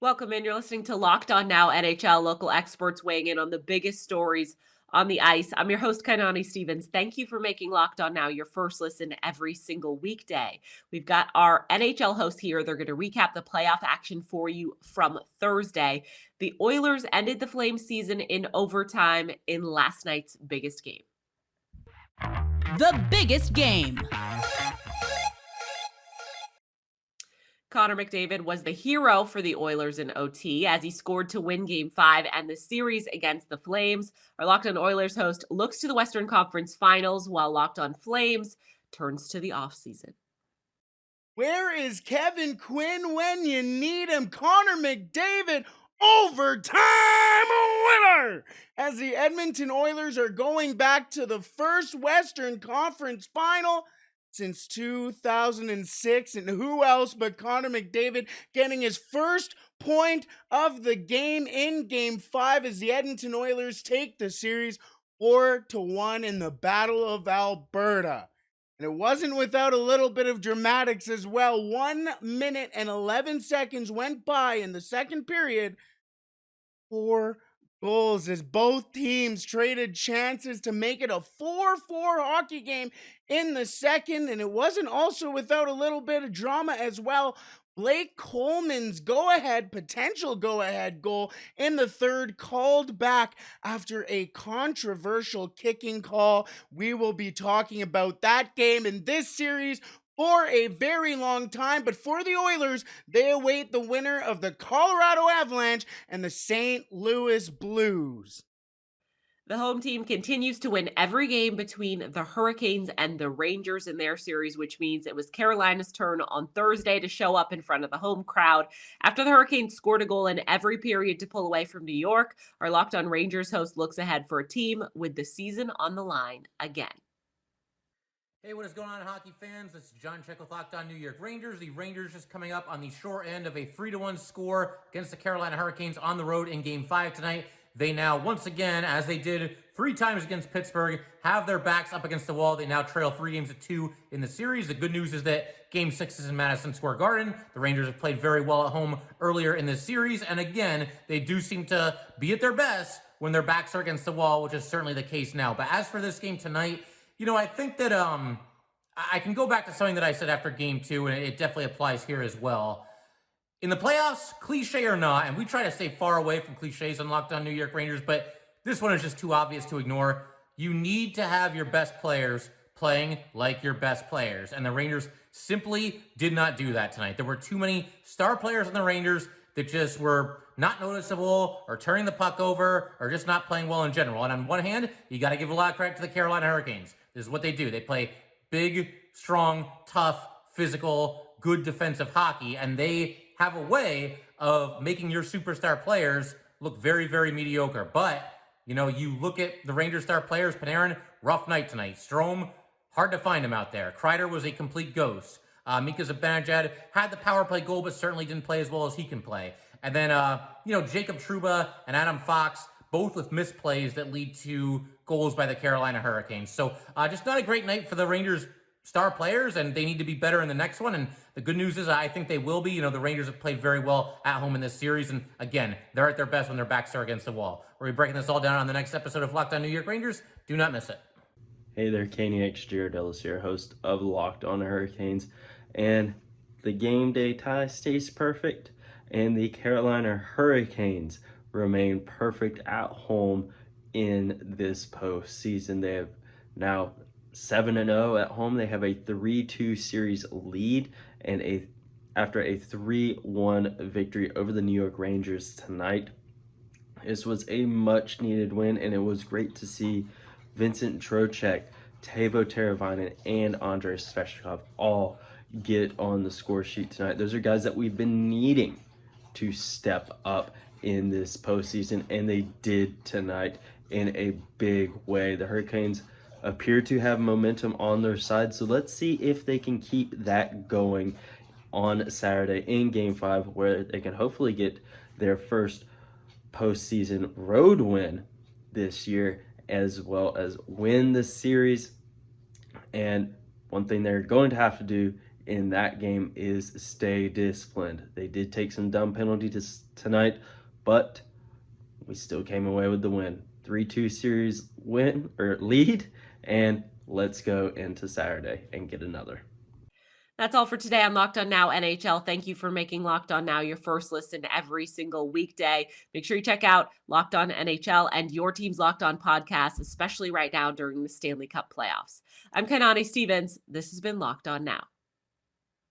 Welcome in. You're listening to Locked On Now NHL, local experts weighing in on the biggest stories on the ice. I'm your host, Kainani Stevens. Thank you for making Locked On Now your first listen every single weekday. We've got our NHL hosts here. They're going to recap the playoff action for you from Thursday. The Oilers ended the Flames season in overtime in last night's biggest game. The biggest game. Connor McDavid was the hero for the Oilers in OT as he scored to win Game 5 and the series against the Flames. Our Locked On Oilers host looks to the Western Conference Finals, while Locked On Flames turns to the offseason. Where is Kevin Quinn when you need him? Connor McDavid, overtime winner! As the Edmonton Oilers are going back to the first Western Conference Final since 2006, and who else but Connor McDavid getting his first point of the game in Game 5 as the Edmonton Oilers take the series 4-1 in the Battle of Alberta. And it wasn't without a little bit of dramatics as well. 1 minute and 11 seconds went by in the second period. 4 goals as both teams traded chances to make it a 4-4 hockey game in the second. And it wasn't also without a little bit of drama as well. Blake Coleman's potential go-ahead goal in the third called back after a controversial kicking call. We will be talking about that game in this series for a very long time, but for the Oilers, they await the winner of the Colorado Avalanche and the St. Louis Blues. The home team continues to win every game between the Hurricanes and the Rangers in their series, which means it was Carolina's turn on Thursday to show up in front of the home crowd. After the Hurricanes scored a goal in every period to pull away from New York, our Locked On Rangers host looks ahead for a team with the season on the line again. Hey, what is going on, hockey fans? This is John Check with Locked On New York Rangers. The Rangers just coming up on the short end of a 3-1 score against the Carolina Hurricanes on the road in Game 5 tonight. They now, once again, as they did 3 times against Pittsburgh, have their backs up against the wall. They now trail 3-2 in the series. The good news is that Game 6 is in Madison Square Garden. The Rangers have played very well at home earlier in this series. And again, they do seem to be at their best when their backs are against the wall, which is certainly the case now. But as for this game tonight, I think that I can go back to something that I said after Game 2, and it definitely applies here as well. In the playoffs, cliche or not, and we try to stay far away from cliches on Locked On New York Rangers, but this one is just too obvious to ignore. You need to have your best players playing like your best players, and the Rangers simply did not do that tonight. There were too many star players on the Rangers that just were not noticeable or turning the puck over or just not playing well in general. And on one hand, you got to give a lot of credit to the Carolina Hurricanes. This is what they do. They play big, strong, tough, physical, good defensive hockey, and they have a way of making your superstar players look very, very mediocre. But, you look at the Rangers star players, Panarin, rough night tonight. Strome, hard to find him out there. Kreider was a complete ghost. Mika Zibanejad had the power play goal, but certainly didn't play as well as he can play. And then, Jacob Trouba and Adam Fox, both with misplays that lead to goals by the Carolina Hurricanes. So just not a great night for the Rangers star players, and they need to be better in the next one. And the good news is I think they will be. The Rangers have played very well at home in this series. And again, they're at their best when their backs are against the wall. We'll be breaking this all down on the next episode of Locked On New York Rangers. Do not miss it. Hey there, Kaniak Giardellis here, host of Locked On Hurricanes. And the game day tie stays perfect, and the Carolina Hurricanes remain perfect at home in this postseason. They have now 7-0 at home. They have a 3-2 series lead, and after a 3-1 victory over the New York Rangers tonight. This was a much needed win, and it was great to see Vincent Trocheck, Teuvo Teravainen, and Andrei Svechnikov all get on the score sheet tonight. Those are guys that we've been needing to step up in this postseason, and they did tonight in a big way. The Hurricanes appear to have momentum on their side, so let's see if they can keep that going on Saturday in Game 5, where they can hopefully get their first postseason road win this year, as well as win the series. And one thing they're going to have to do in that game is stay disciplined. They did take some dumb penalties tonight, but we still came away with the win. 3-2 series win or lead, and let's go into Saturday and get another. That's all for today on Locked On Now NHL. Thank you for making Locked On Now your first listen every single weekday. Make sure you check out Locked On NHL and your team's Locked On podcast, especially right now during the Stanley Cup playoffs. I'm Kainani Stevens. This has been Locked On Now.